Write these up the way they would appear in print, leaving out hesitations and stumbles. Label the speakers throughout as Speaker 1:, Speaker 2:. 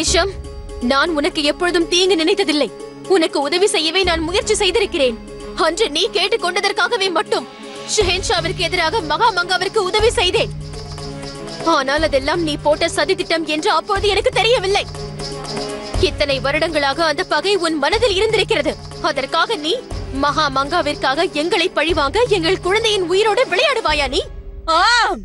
Speaker 1: Racism, நான் உனக்கு எப்பொழுதும் தீங்கு நினைத்ததில்லை. உனக்கு உதவி செய்யவே நான் முயற்சி செய்திருக்கிறேன். அன்று நீ கேட்டுக் கொண்டதற்காகவே மட்டும் ஷெஹன்ஷாவிற்கு எதிராக மகாமங்காவிற்கு உதவி செய்தேன். ஆனால் அதெல்லாம் நீ போட்ட சதி திட்டம் என்று அப்போது எனக்கு தெரியவில்லை. இத்தனை வருடங்களாக அந்த பகை உன் மனதில் இருந்திருக்கிறது. அதற்காக நீ மகாமங்காவிற்காக எங்களை பழிவாங்க எங்கள் குழந்தையின் உயிரோடு விளையாடுவாயா நீ?
Speaker 2: ஆம்,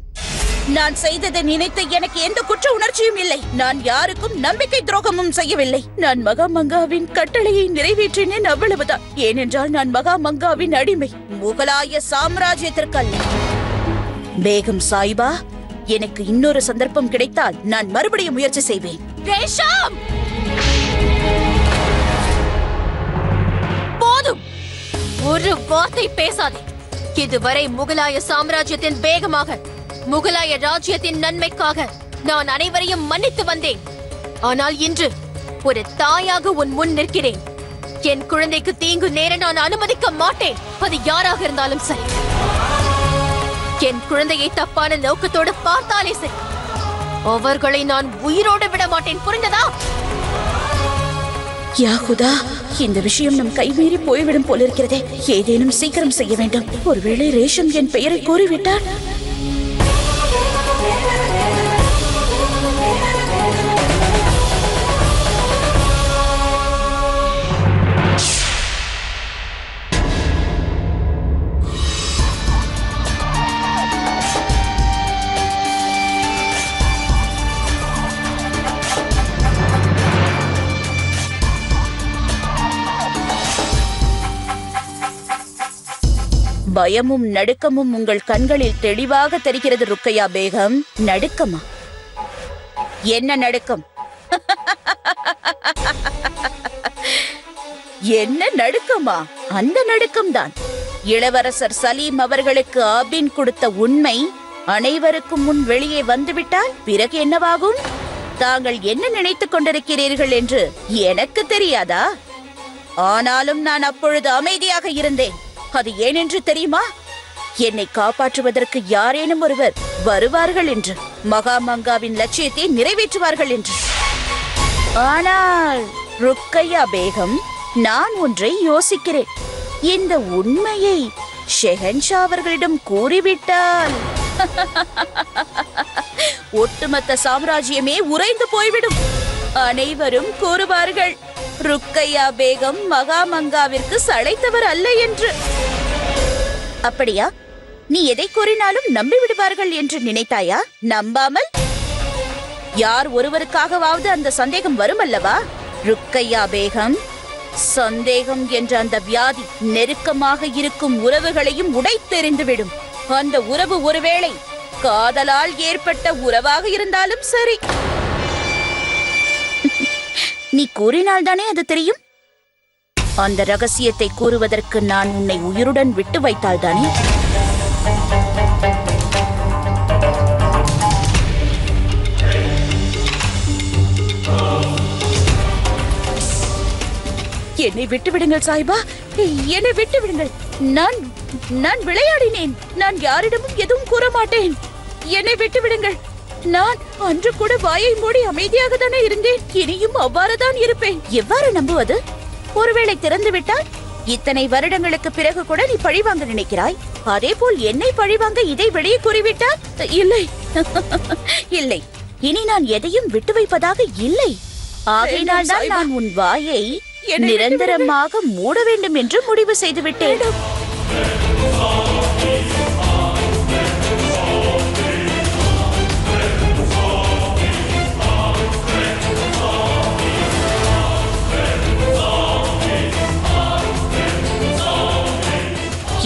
Speaker 2: நான் செய்ததை நினைத்து எனக்கு எந்த குற்ற உணர்ச்சியும் இல்லை. நான் யாருக்கும் நம்பிக்கை துரோகமும் செய்யவில்லை. நான் மகாமங்காவின் கட்டளையை நிறைவேற்றினேன், அவ்வளவுதான். ஏனென்றால் நான் மகாமங்காவின் அடிமை, முகலாய சாம்ராஜ்யத்திற்கு அல்ல. பேகம் சாயிபா, எனக்கு இன்னொரு சந்தர்ப்பம் கிடைத்தால் நான் மறுபடியும் முயற்சி செய்வேன்.
Speaker 1: ரேஷம், போதும், ஒரு வார்த்தை பேசாதே. இதுவரை முகலாய சாம்ராஜ்யத்தின் பேகமாக, முகலாய ராஜ்யத்தின் நன்மைக்காக நான் அனைவரையும் மன்னித்து வந்தேன். ஆனால் இன்று ஒரு தாயாக உன் முன் நிற்கிறேன். என் குழந்தைக்கு தீங்கு நேர நான் அனுமதிக்க மாட்டேன். அது யாராக இருந்தாலும் சரி. என் குழந்தையை தப்பான நோக்கத்தோடு பார்த்தாலே சரி, அவர்களை நான் உயிரோடு விட மாட்டேன். புரிந்ததா?
Speaker 2: யாகுதா, இந்த விஷயம் நம் கைமீறி போய்விடும் போலிருக்கிறதே. ஏதேனும் சீக்கிரம் செய்ய வேண்டும். ஒருவேளை ரேஷம் என் பெயரை கூறிவிட்டார். பயமும் நடுக்கமும் உங்கள் கண்களில் தெளிவாக தெரிகிறது ருக்கையா பேகம். நடுக்கமா? என்ன நடுக்கம்? என்ன நடுக்கமா? அந்த நடுக்கம்தான். இளவரசர் சலீம் அவர்களுக்கு ஆபின் கொடுத்த உண்மை அனைவருக்கும் முன் வெளியே வந்துவிட்டால் பிறகு என்னவாகும்? தாங்கள் என்ன நினைத்துக் கொண்டிருக்கிறீர்கள் என்று எனக்கு தெரியாதா? ஆனாலும் நான் அப்பொழுது அமைதியாக இருந்தேன். அது ஏனென்று தெரியுமா? என்னை காப்பாற்றுவதற்கு யாரேனும் ஒருவர் வருவார்கள் என்று, மகாமங்காவின் லட்சியத்தை நிறைவேற்றுவார்கள் என்று. ஆனால் ருக்கையா பேகம், நான் ஒன்றை யோசிக்கிறேன். இந்த உண்மையை ஷெஹன்ஷா அவர்களிடம் கூறிவிட்டால் ஒட்டுமொத்த சாம்ராஜ்யமே உறைந்து போய்விடும். அனைவரும் கூறுவார்கள், ருக்கையா பேகம் மகாமங்காவிற்கு சளைத்தவர் அல்ல என்று. அப்படியா? நீ எதை கூறினாலும் நம்பி விடுவார்கள் என்று நினைத்தாயா? நம்பாமல் யார் ஒருவருக்காகவாவது அந்த சந்தேகம் வரும் அல்லவா? ருக்கையா பேகம், சந்தேகம் என்ற அந்த வியாதி நெருக்கமாக இருக்கும் உறவுகளையும் உடைத்தெறிந்துவிடும். அந்த உறவு ஒருவேளை காதலால் ஏற்பட்ட உறவாக இருந்தாலும் சரி. நீ கூறினால்தானே அது தெரியும். அந்த ரகசியத்தை கூறுவதற்கு நான் உன்னை உயிருடன் விட்டு வைத்தால்தானே? என்னை விட்டுவிடுங்கள் சாய்பா, என்னை விட்டுவிடுங்கள். நான் விளையாடினேன். நான் யாரிடமும் எதுவும் கூற மாட்டேன். என்னை விட்டுவிடுங்கள். நான் அன்று கூட வாயை மூடி அமைதியாக தானே இருந்தேன். இனியும் அவ்வாறுதான் இருப்பேன். எவ்வாறு நம்புவது? ஒருவேளை திறந்து விட்டால் இத்தனை வருடங்களுக்கு பிறகு கூட நீ பழிவாங்க நினைக்கிறாய். அதே போல் என்னை பழிவாங்க இதை வெளியே கூறிவிட்டால்? இல்லை இல்லை, இனி நான் எதையும் விட்டு வைப்பதாக இல்லை. ஆகையினால் தான் நான் உன் வாயை நிரந்தரமாக மூட வேண்டும் என்று முடிவு செய்து விட்டேன்.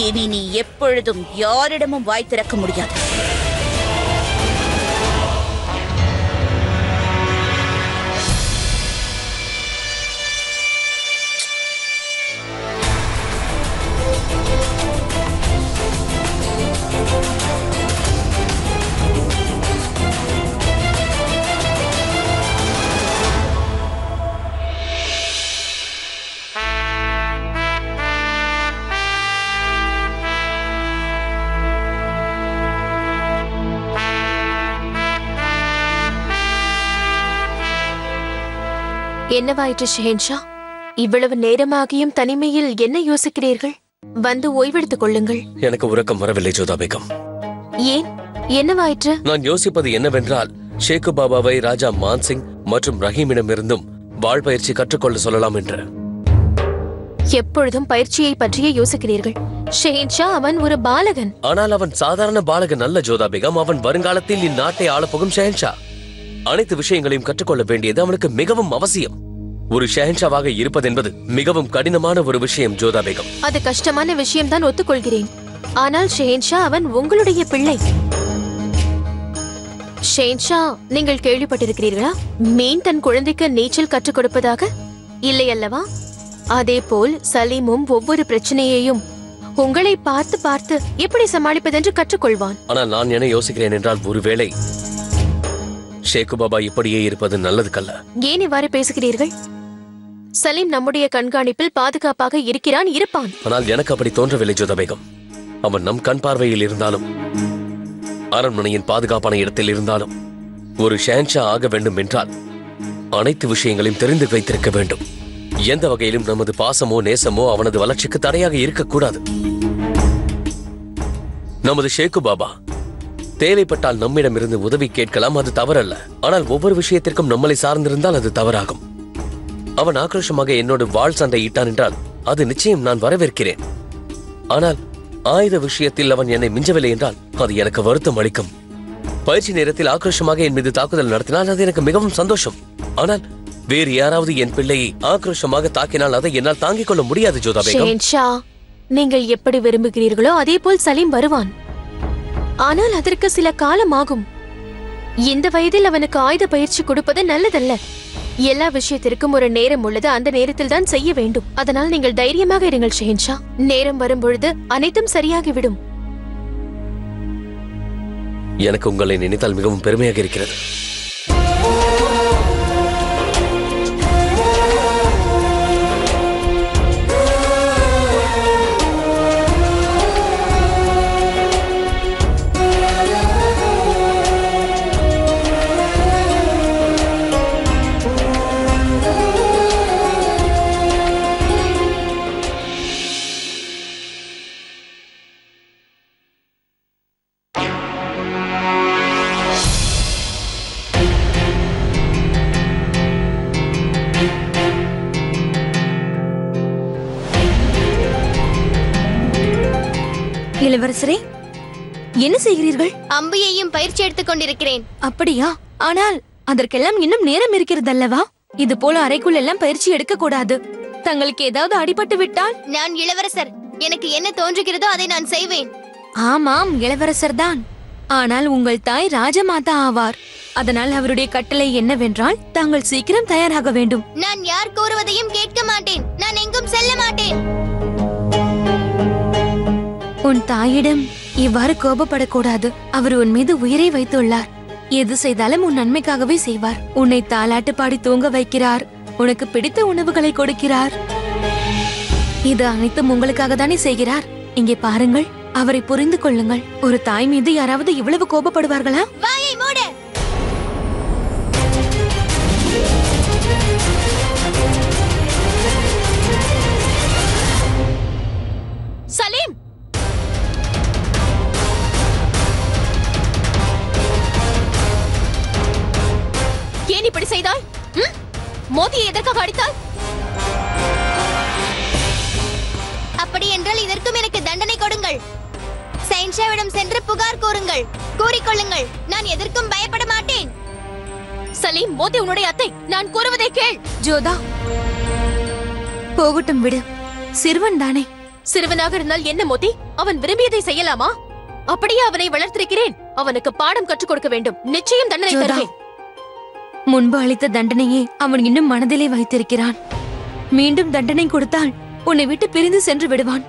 Speaker 2: இனி நீ எப்பொழுதும் யாரிடமும் வாய் திறக்க முடியாது.
Speaker 1: என்னவாயிற்று ஷெஹன்ஷா? இவ்வளவு நேரமாகியும் தனிமையில் என்ன யோசிக்கிறீர்கள்? வந்து ஓய்வெடுத்துக் கொள்ளுங்கள்.
Speaker 3: எனக்கு உறக்கம் வரவில்லை ஜோதா பேகம்.
Speaker 1: ஏன், என்னவாயிற்று?
Speaker 3: நான் யோசிப்பது என்னவென்றால், ஷேக்கு பாபாவை ராஜா மான்சிங் மற்றும் ரஹீமிடமிருந்தும் வாழ் பயிற்சி கற்றுக்கொள்ள சொல்லலாம் என்று.
Speaker 1: எப்பொழுதும் பயிற்சியை பற்றியே யோசிக்கிறீர்கள். ஷெஹன்ஷா அவன் ஒரு பாலகன்.
Speaker 3: ஆனால் அவன் சாதாரண பாலகன் அல்ல ஜோதா பேகம். அவன் வருங்காலத்தில் இந்நாட்டை ஆளப்போகும் ஷெஹன்ஷா. அனைத்து விஷயங்களையும் கற்றுக்கொள்ள வேண்டியது அவனுக்கு மிகவும் அவசியம். ஒரு ஷெஹன்ஷாவாக இருப்பதென்பது மிகவும் கடினமான ஒரு விஷயம் ஜோதா பேகம்.
Speaker 1: அது கஷ்டமான விஷயம் தான், ஒத்துக்கொள்கிறேன். ஆனால் ஷெஹன்ஷா அவன் உங்களுடைய பிள்ளை. ஷெஹன்ஷா, நீங்கள் கேள்விப்பட்டிருக்கிறீர்களா? மீன் தன் குழந்தைக்கு நீச்சல் கற்றுக் கொடுப்பதாக? இல்லை அல்லவா? அதேபோல் சலீமும் ஒவ்வொரு பிரச்சனையையும் உங்களை பார்த்து பார்த்து எப்படி சமாளிப்பதென்று கற்றுக்கொள்வான்.
Speaker 3: ஆனால் நான் என்ன யோசிக்கிறேன் என்றால், ஒருவேளை ஷேக்கு பாபா இப்படியே இருப்பது நல்லதுக்கல்ல.
Speaker 1: ஏன் இவ்வாறு பேசுகிறீர்கள்? சலீம் நம்முடைய கண்காணிப்பில் பாதுகாப்பாக இருப்பான்.
Speaker 3: ஆனால் எனக்கு அப்படி தோன்றவில்லை ஜோதா பேகம். அவன் நம் கண் பார்வையில் இருந்தாலும், அரண்மனையின் பாதுகாப்பான இடத்தில் இருந்தாலும், ஒரு ஷெஹன்ஷா ஆக வேண்டும் என்றால் அனைத்து விஷயங்களையும் தெரிந்து வைத்திருக்க வேண்டும். எந்த வகையிலும் நமது பாசமோ நேசமோ அவனது வளர்ச்சிக்கு தடையாக இருக்கக்கூடாது. நமது ஷேக்கு பாபா தேவைப்பட்டால் நம்மிடமிருந்து உதவி கேட்கலாம், அது தவறல்ல. ஆனால் ஒவ்வொரு விஷயத்திற்கும் நம்மளை சார்ந்திருந்தால் அது தவறாகும். அவன் ஆக்ரோஷமாக என்னோடு வாள் சண்டை இட்டான் என்றால் அது நிச்சயம் நான் வரவேற்கிறேன். ஆனால் ஆயுத விஷயத்தில் அவன் என்னை மிஞ்சவில்லை என்றால் அது எனக்கு வருத்தம் அளிக்கும். பயிற்சி நேரத்தில் ஆக்ரோஷமாக என் மீது தாக்குதல் நடத்தினால் அது எனக்கு மிகவும் சந்தோஷம். ஆனால் வேறு யாராவது என் பிள்ளையை ஆக்ரோஷமாக தாக்கினால் அதை என்னால் தாங்கிக் கொள்ள முடியாது ஜோதா பேகம்.
Speaker 1: ஷெஹன்ஷா, நீங்கள் எப்படி விரும்புகிறீர்களோ அதே போல் சலீம் வருவான். ஆனால் அதற்கு சில காலம் ஆகும். இந்த வயதில் அவனுக்கு ஆயுத பயிற்சி கொடுப்பது நல்லதல்ல. எல்லா விஷயத்திற்கும் ஒரு நேரம் உள்ளது, அந்த நேரத்தில் தான் செய்ய வேண்டும். அதனால் நீங்கள் தைரியமாக இருங்கள் ஷெஹன்ஷா. நேரம் வரும்பொழுது அனைத்தும் சரியாகிவிடும்.
Speaker 3: எனக்கு உங்களை நினைத்தால் மிகவும் பெருமையாக இருக்கிறது.
Speaker 4: இளவரசரே, என்ன செய்கிறீர்கள்?
Speaker 5: அம்பையையும் பயிற்சி எடுத்துக் கொண்டிருக்கிறேன்.
Speaker 4: அப்படியா? ஆனால் அதற்கெல்லாம் இன்னும் நேரம் இருக்கிறது அல்லவா? இது போல அறைக்குள் எல்லாம் பயிற்சி எடுக்க கூடாது. தங்களுக்கு ஏதாவது அடிபட்டு விட்டால்?
Speaker 5: நான் இளவரசர், எனக்கு என்ன தோன்றுகிறதோ அதை நான் செய்வேன்.
Speaker 4: ஆமாம், இளவரசர் தான். ஆனால் உங்கள் தாய் ராஜமாதா ஆவார். அதனால் அவருடைய கட்டளை என்னவென்றால் தாங்கள் சீக்கிரம் தயாராக வேண்டும்.
Speaker 5: நான் யார் கூறுவதையும் கேட்க மாட்டேன். நான் எங்கும் செல்ல மாட்டேன்.
Speaker 4: உன் தாயிடம் இவ்வாறு கோபப்படக்கூடாது. அவர் உன் மீது உயிரை வைத்துள்ளார். எது செய்தாலும் உன் நன்மைக்காகவே செய்வார். உன்னை தாலாட்டு பாடி தூங்க வைக்கிறார். உனக்கு பிடித்த உணவுகளை கொடுக்கிறார். இது அனைத்தும் உங்களுக்காக தானே செய்கிறார். இங்கே பாருங்கள், அவரை புரிந்து கொள்ளுங்கள். ஒரு தாய் மீது யாராவது இவ்வளவு கோபப்படுவார்களா?
Speaker 5: வாயை மூடு.
Speaker 1: சலீம், ஏன் இப்படி செய்தாய்? மோதியை எதற்காக அடித்தாய்?
Speaker 5: அப்படி என்றால் இதற்கும் எனக்கு தண்டனை கொடுங்கள். ஷெஹன்ஷாவிடம் சென்று புகார் கூறிக்கொள்ளுங்கள். நான் எதற்கும் பயப்பட மாட்டேன்.
Speaker 1: சலீம், மோதி உன்னுடைய அத்தை. நான் கூறுவதை கேள்.
Speaker 4: ஜோதா, போகட்டும் விடு. சிறுவன் தானே.
Speaker 1: சிறுவனாக இருந்தால் என்ன மோதி? அவன் விரும்பியதை செய்யலாமா? அப்படியே அவனை வளர்த்திருக்கிறேன். அவனுக்கு பாடம் கற்றுக் கொடுக்க வேண்டும். நிச்சயம் தண்டனை தருவேன்.
Speaker 4: முன்பு அளித்த தண்டனையே அவன் இன்னும் மனதிலே வைத்திருக்கிறான். மீண்டும் தண்டனை கொடுத்தால் உன்னை விட்டு பிரிந்து சென்று விடுவான்.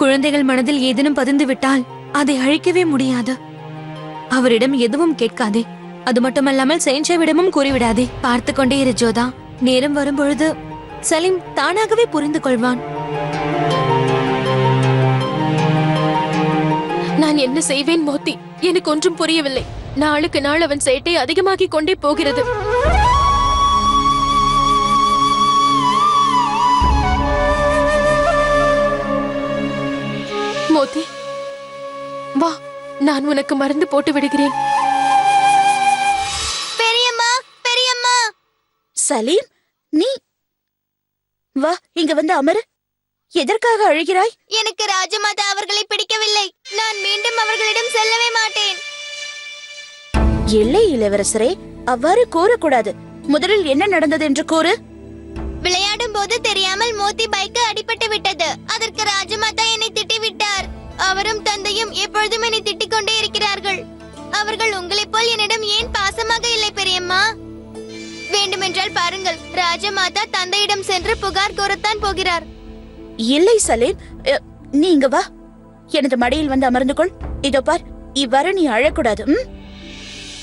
Speaker 4: குழந்தைகள் மனதில் ஏதேனும் பதிந்து விட்டால் அதை அழிக்கவே முடியாது. அவரிடம் எதுவும் கேட்காதே. அது மட்டுமல்லாமல் ஷெஹன்ஷாவிடமும் கூறிவிடாதே. பார்த்து கொண்டே இரு ஜோதா. நேரம் வரும்பொழுது சலீம் தானாகவே புரிந்து கொள்வான்.
Speaker 1: நான் என்ன செய்வேன் மோத்தி? எனக்கு ஒன்றும் புரியவில்லை. நாளுக்கு நாள் அவன் சேட்டை அதிகமாகிக் கொண்டே போகிறது. மோதி, வா, நான் உனக்கு மருந்து போட்டு விடுகிறேன்.
Speaker 5: பெரியம்மா, பெரியம்மா.
Speaker 2: சலீம், நீ வா, இங்க வந்து அமரு. எதற்காக அழுகிறாய்?
Speaker 5: எனக்கு ராஜமாதா அவர்களை பிடிக்கவில்லை. நான் மீண்டும் அவர்களிடம் செல்லவே மாட்டேன்.
Speaker 2: இல்லை இளவரசரே, அவ்வாறு கூறக்கூடாது. முதலில் என்ன நடந்தது என்று கூறு.
Speaker 5: விளையாடும் போது தெரியாமல் மோத்தி பைக்கு அடிபட்டு விட்டது. அதற்கு ராஜமாதா என்னை திட்டிவிட்டார். அவரும் தந்தையும் எப்பொழுதும் என்னை திட்டிக் கொண்டே இருக்கிறார்கள். அவர்கள் உங்களைப் போல் என்னிடம் ஏன் பாசமாக இல்லை பெரியம்மா? வேண்டுமென்றால் பாருங்கள், ராஜமாதா தந்தையிடம் சென்று புகார் கூறத்தான் போகிறார்.
Speaker 2: இல்லை சலீம், நீ இங்க வா, எனது மடியில் வந்து அமர்ந்து கொள். இதோ பார், இவ்வாறு நீ அழக்கூடாது.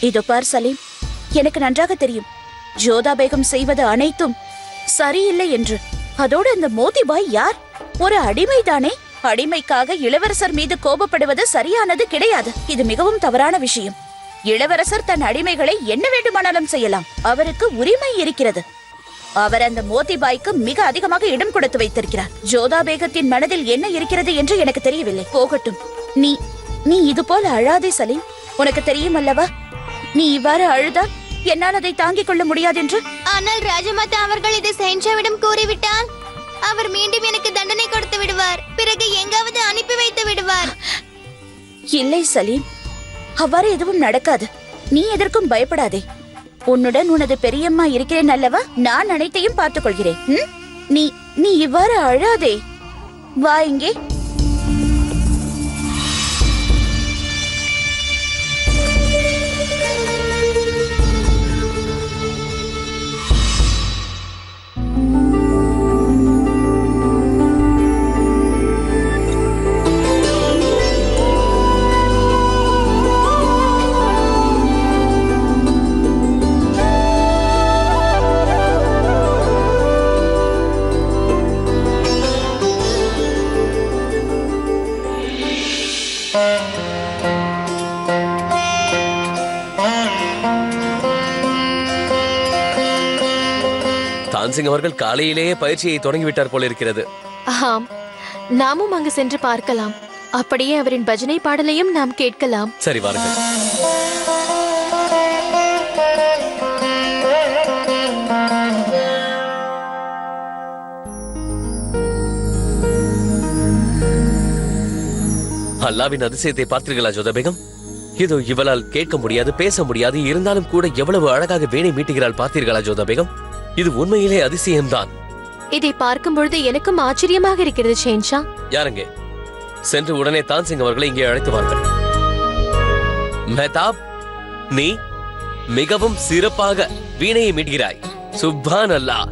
Speaker 2: இதோ பார் சலீம், எனக்கு நன்றாக தெரியும் ஜோதா பேகம் செய்வது அனைத்தும் சரியில்லை என்று. அதோடு அந்த மோதி பாய் யார்? ஒரு அடிமைதானே. அடிமைக்காக இளவரசர் மீது கோபப்படுவது சரியானது கிடையாது. இது மிகவும் தவறான விஷயம். இளவரசர் தன் அடிமைகளை என்ன வேண்டுமானாலும் செய்யலாம். அவருக்கு உரிமை இருக்கிறது. அவர் அந்த மோதி பாய்க்கு மிக அதிகமாக இடம் கொடுத்து வைத்திருக்கிறார். ஜோதா பேகத்தின் மனதில் என்ன இருக்கிறது என்று எனக்கு தெரியவில்லை. போகட்டும், நீ இது போல அழாதே சலீம். உனக்கு தெரியும் அல்லவா, நீ இவ்வாறு அழுதால் என்னால் அதை தாங்கிக் கொள்ள முடியாது என்று.
Speaker 5: ஆனால் ராஜமாதா அவர்கள் இதை ஷெஹன்ஷாவிடம் கூறிவிட்டால் அவர் மீண்டும் எனக்கு தண்டனை கொடுத்து விடுவார். பிறகு எங்காவது அனுப்பி வைத்து விடுவார்.
Speaker 2: இல்லை சலீம், அவ்வாறு எதுவும் நடக்காது. நீ எதற்கும் பயப்படாதே. உன்னுடன் உனது பெரியம்மா இருக்கிறேன் அல்லவா, நான் அனைத்தையும் பார்த்துக் கொள்கிறேன். நீ இவ்வாறு அழாதே. வா இங்கே.
Speaker 3: தான்சிங் அவர்கள் காலையிலேயே பயிற்சியை தொடங்கிவிட்டார் போல இருக்கிறது.
Speaker 1: ஆம், நாமும் அங்கு சென்று பார்க்கலாம். அப்படியே அவரின் பஜனை பாடலையும் நாம் கேட்கலாம்.
Speaker 3: சரி, வாருங்கள். அல்லாவின் அதிசயத்தை பார்த்தீர்களா ஜோதா பேகம்? இதோ இவளால் கேட்க முடியாது, பேச முடியாது, இருந்தாலும் கூட எவ்வளவு அழகாக வீணை மீட்டுகிறாள் பார்த்தீர்களா ஜோதா பேகம்? இது உண்மையிலே அதிசயம்தான்.
Speaker 1: இதை பார்க்கும் பொழுது எனக்கும் ஆச்சரியமாக இருக்கிறது ஷெஹன்ஷா.
Speaker 3: யாருங்க? சென்று உடனே தான்சிங் அவர்களை இங்கே அழைத்து வாருங்கள். மெஹதாப், நீ மிகவும் சிறப்பாக வீணையை மீட்கிறாய். சுப்ஹான் அல்லாஹ்.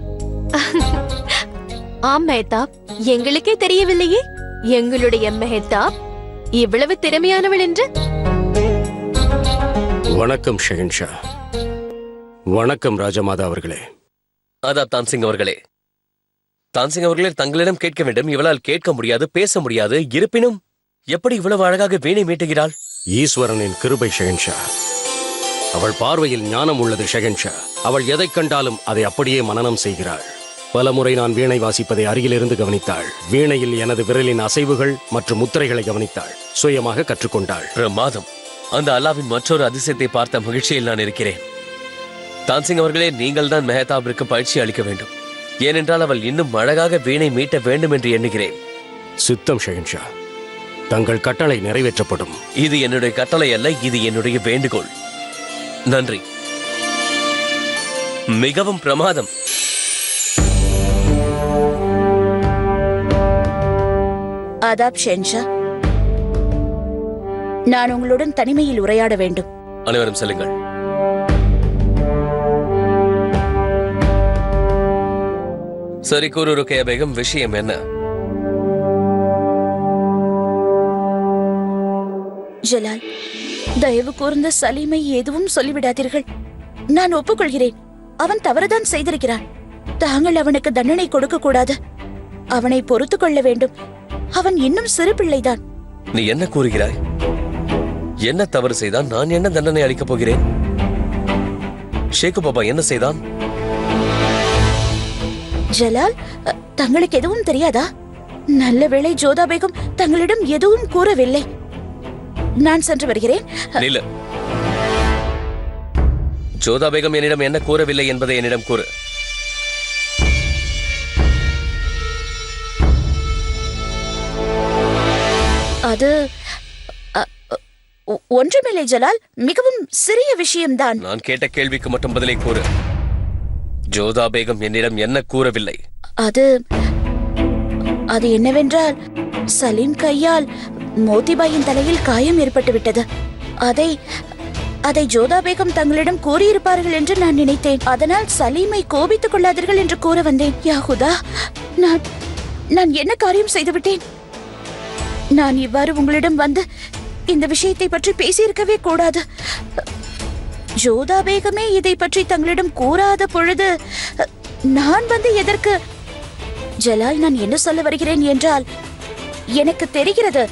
Speaker 1: ஆம் மெஹதாப், எங்களுக்கே தெரியவில்லையே எங்களுடைய மெஹதாப் இவ்வளவு திறமையானவள் என்று.
Speaker 6: வணக்கம் ஷெஹன்ஷா. வணக்கம் ராஜமாதா அவர்களே.
Speaker 3: அதாப் தான்சிங் அவர்களே. தான்சிங் அவர்களே, தங்களிடம் கேட்க வேண்டும். இவளால் கேட்க முடியாது, பேச முடியாது, இருப்பினும் எப்படி இவ்வளவு அழகாக வீணை மீட்டுகிறாள்?
Speaker 6: ஈஸ்வரனின் கிருபை ஷெஹன்ஷா. அவள் பார்வையில் ஞானம் உள்ளது ஷெஹன்ஷா. அவள் எதைக் கண்டாலும் அதை அப்படியே மனனம் செய்கிறாள். பலமுறை நான் வீணை வாசிப்பதை அருகிலிருந்து கவனித்தாள். வீணையில் எனது விரலின் அசைவுகள் மற்றும் முத்திரைகளை கவனித்தாள். சுயமாக கற்றுக்கொண்டாள்.
Speaker 3: பிரமாதம். அந்த அல்லாவின் மற்றொரு அதிசயத்தை பார்த்த மகிழ்ச்சியில் நான் இருக்கிறேன். தான்சிங் அவர்களே, நீங்கள் தான் மெஹதாபிற்கு பயிற்சி அளிக்க வேண்டும். ஏனென்றால் அவள் இன்னும் அழகாக வீணை மீட்ட வேண்டும் என்று எண்ணுகிறேன்.
Speaker 6: சித்தம் ஷெஹன்ஷா. தங்கள் கட்டளை நிறைவேற்றப்படும்.
Speaker 3: இது என்னுடைய கட்டளை அல்ல, இது என்னுடைய வேண்டுகோள். நன்றி. மிகவும் பிரமாதம்.
Speaker 2: ஆதாப் ஷெஹன்ஷா, நான் உங்களுடன் தனிமையில் உரையாட வேண்டும்.
Speaker 3: அனைவரும் செல்லுங்கள். சரி, கூறு ருக்கையா பேகம், விஷயம் என்ன?
Speaker 2: ஜலால், தயவு கூர்ந்த சலீமை எதுவும் சொல்லிவிடாதீர்கள். நான் ஒப்புக்கொள்கிறேன், அவன் தவறுதான் செய்திருக்கிறான். தாங்கள் அவனுக்கு தண்டனை கொடுக்க கூடாது. அவனை பொறுத்துக் கொள்ள வேண்டும். அவன் இன்னும் சிறு பிள்ளைதான்.
Speaker 3: நீ என்ன கூறுகிறாய்? என்ன தவறு செய்தான்? நான் என்ன தண்டனை அளிக்கப் போகிறேன்? ஷேக்கு பாபா என்ன செய்தான்?
Speaker 2: ஜலால், தங்களுக்கு எதுவும் தெரியாதா? நல்ல வேளை ஜோதா பேகம் தங்களிடம் எதுவும் கூறவில்லை. நான் சென்று வருகிறேன்.
Speaker 3: நில்லு. ஜோதா பேகம் என்னிடம் என்ன கூறவில்லை என்பதை என்னிடம் கூறு.
Speaker 2: அது ஒன்றுமில்லை ஜலால், மிகவும் சிறிய விஷயம்தான்.
Speaker 3: நான் கேட்ட கேள்விக்கு மட்டும் பதிலை கூறு. ஜோதா பேகம் என்னிடம் என்ன கூறவில்லை?
Speaker 2: அது என்னவென்றால் சலீம் கையால் மோதிபாயின் தலையில் காயம் ஏற்பட்டு விட்டது. அதை ஜோதா பேகம் தங்களிடம் கூறியிருப்பார்கள் என்று நான் நினைத்தேன். அதனால் சலீமை கோபித்துக் கொள்ளாதீர்கள் என்று கூற வந்தேன். யாகுதா, நான் என்ன காரியம் செய்துவிட்டேன்? நான் இவ்வாறு உங்களிடம் வந்து இந்த விஷயத்தை பற்றி பேசியிருக்கவே கூடாது. ஜோதா பேகமே இதை பற்றி தங்களிடம் கூறாத பொழுது நான் வந்து எதற்கு? ஜலால், நான் என்ன சொல்ல வருகிறேன் என்றால், எனக்கு தெரிகிறது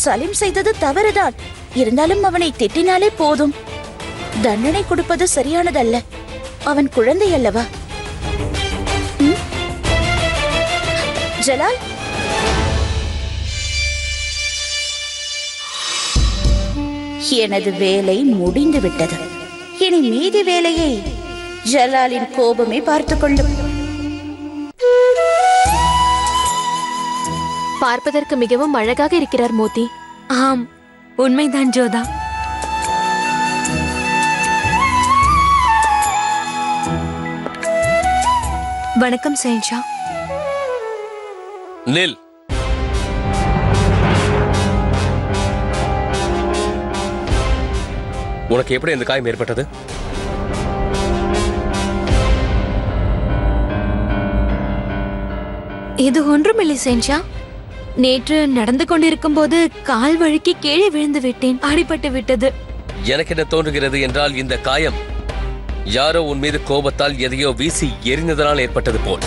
Speaker 2: சலீம் செய்தது தவறுதான். இருந்தாலும் அவனை திட்டினாலே போதும். தண்டனை கொடுப்பது சரியானதல்ல. அவன் குழந்தை அல்லவா? ஜலால், எனது வேலை முடிந்து விட்டது. இனி மீதி வேலையை ஜலாலின் கோபமே பார்த்துக் கொள்ளும்.
Speaker 1: பார்ப்பதற்கு மிகவும் அழகாக இருக்கிறார் மோதி.
Speaker 4: ஆம், உண்மைதான் ஜோதா. வணக்கம் சேன்ஷா.
Speaker 3: நில். உனக்கு எப்படி இந்த காயம் ஏற்பட்டது?
Speaker 4: இது ஒன்றுமில்லை சேன்ஷா. நேற்று நடந்து கொண்டிருக்கும் போது கால் வழுக்கி கீழே விழுந்து விட்டேன். அடிபட்டு விட்டது.
Speaker 3: எனக்கு என்ன தோன்றுகிறது என்றால், இந்த காயம் யாரோ உன் மீது கோபத்தால் எதையோ வீசி எரிந்ததனால் ஏற்பட்டது போல்.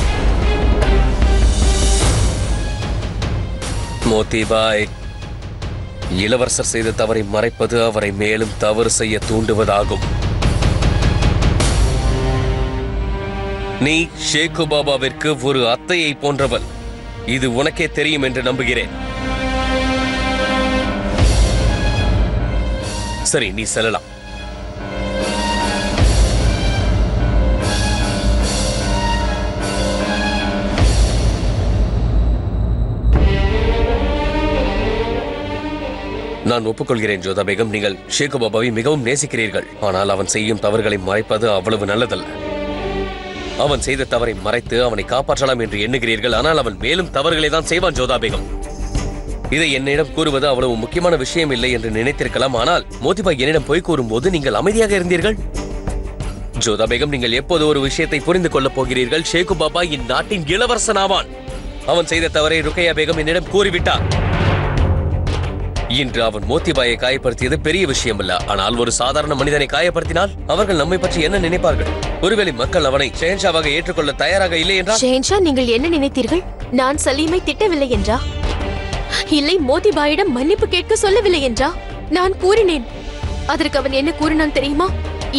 Speaker 3: மோதிபாய், இளவரசர் செய்த தவறை மறைப்பது அவரை மேலும் தவறு செய்ய தூண்டுவதாகும். நீ ஷேகு பாபாவிற்கு ஒரு அத்தையை போன்றவள். இது உனக்கே தெரியும் என்று நம்புகிறேன். சரி, நீ செல்லலாம். நான் ஒப்புக்கொள்கிறேன் ஜோதா பேகம், நீங்கள் ஷேகு பாபாவை மிகவும் நேசிக்கிறீர்கள். ஆனால் அவன் செய்யும் தவறுகளை மறைப்பது அவ்வளவு நல்லதல்ல. அவன் செய்த தவறை மறைத்து அவனை காப்பாற்றலாம் என்று எண்ணுகிறீர்கள். ஆனால் அவன் மேலும் தவறுகளை தான் செய்வான் ஜோதா பேகம். இதை என்னிடம் கூறுவது அவ்வளவு முக்கியமான விஷயம் இல்லை என்று நினைத்திருக்கலாம். ஆனால் மோதிபாய் என்னிடம் போய் கூறும்போது நீங்கள் அமைதியாக இருந்தீர்கள். ஜோதா பேகம், நீங்கள் எப்போது ஒரு விஷயத்தை புரிந்து கொள்ளப் போகிறீர்கள்? ஷேகு பாபா இந்நாட்டின் இளவரசன் ஆவான். அவன் செய்த தவறை ருக்கையா பேகம் என்னிடம் கூறிவிட்டார். இன்று அவன் மோதிபாயை காயப்படுத்தியது பெரிய விஷயம் அல்ல. ஆனால் ஒரு சாதாரண மனிதனை காயப்படுத்தினால் அவர்கள் நம்மை பற்றி என்ன நினைப்பார்கள்? ஒருவேளை மக்கள் அவனை ஷெஹன்ஷாவாக ஏற்றுக்கொள்ள தயாராக இல்லை என்றால்?
Speaker 1: ஷெஹன்ஷா, நீங்கள் என்ன நினைத்தீர்கள்? நான் சலீமை திட்டவில்லை என்றா? இல்லை, மோதிபாயிடம் மன்னிப்பு கேட்க சொல்லவில்லை என்றா? நான் கூறினேன். அதற்கு அவன் என்ன கூறினான் தெரியுமா?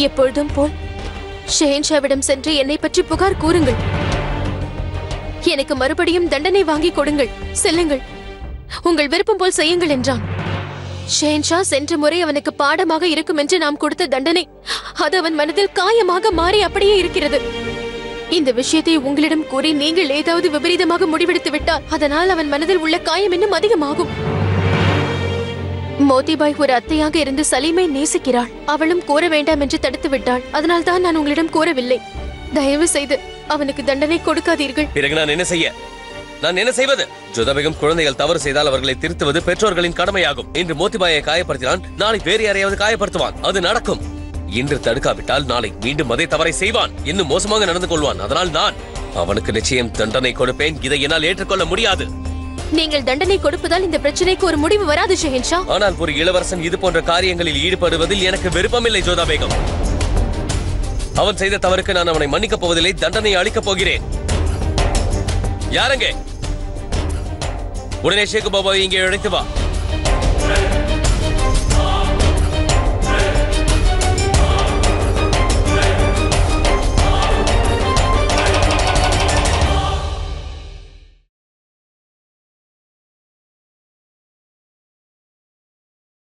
Speaker 1: எப்பொழுதும் போல் ஷெஹன்ஷாவிடம் சென்று என்னை பற்றி புகார் கூறுங்கள். எனக்கு மறுபடியும் தண்டனை வாங்கி கொடுங்கள். செல்லுங்கள், உங்கள் விருப்பம் போல் செய்யுங்கள் என்றான். ஷெஹன்ஷா சென்ற முறை அவனுக்கு பாடமாக இருக்கும் என்று நாம் கொடுத்த தண்டனை அது அவன் மனதில் காயமாக மாறி அப்படியே இருக்கிறது. இந்த விஷயத்தை உங்களிடம் கூறி நீங்கள் ஏதாவது விபரீதமாக முடிவெடுத்து விட்டால் அதனால் அவன் மனதில் உள்ள காயம் இன்னும் அதிகமாகும். மோதிபாய் ஒரு அத்தையாக இருந்து சலீமை நேசிக்கிறாள். அவளும் கூற வேண்டாம் என்று தடுத்து விட்டாள். அதனால் தான் நான் உங்களிடம் கூறவில்லை. தயவு செய்து அவனுக்கு தண்டனை கொடுக்காதீர்கள்.
Speaker 3: பிறகு நான் என்ன செய்ய? நான் என்ன செய்வது? ஜோதா பேகம், குழந்தைகள் தவறு செய்தால் அவர்களை திருத்துவது பெற்றோர்களின் கடமையாகும். இன்று மோதிபாயை காயப்படுத்தினான், நாளை வேறு யாரையாவது காயப்படுத்துவான். அது நடக்கும். இன்று தடுக்காவிட்டால் நாளை மீண்டும் அதே தவறை செய்வான். இன்னும் மோசமாக நடந்து கொள்வான். அதனால் நான் அவனுக்கு நிச்சயம் தண்டனை கொடுப்பேன். இதை என்னால் ஏற்றுக்கொள்ள முடியாது.
Speaker 1: நீங்கள் தண்டனை கொடுப்பதால் இந்த பிரச்சனைக்கு ஒரு முடிவு வராது ஷெஹன்ஷா.
Speaker 3: ஆனால் ஒரு இளவரசன் இது போன்ற காரியங்களில் ஈடுபடுவதில் எனக்கு விருப்பமில்லை ஜோதா பேகம். அவன் செய்த தவறுக்கு நான் அவனை மன்னிக்கப் போவதில்லை. தண்டனை அளிக்கப் போகிறேன். யாருங்க? உடனே ஷேகு பாபாவை இங்கே அழைத்து வா.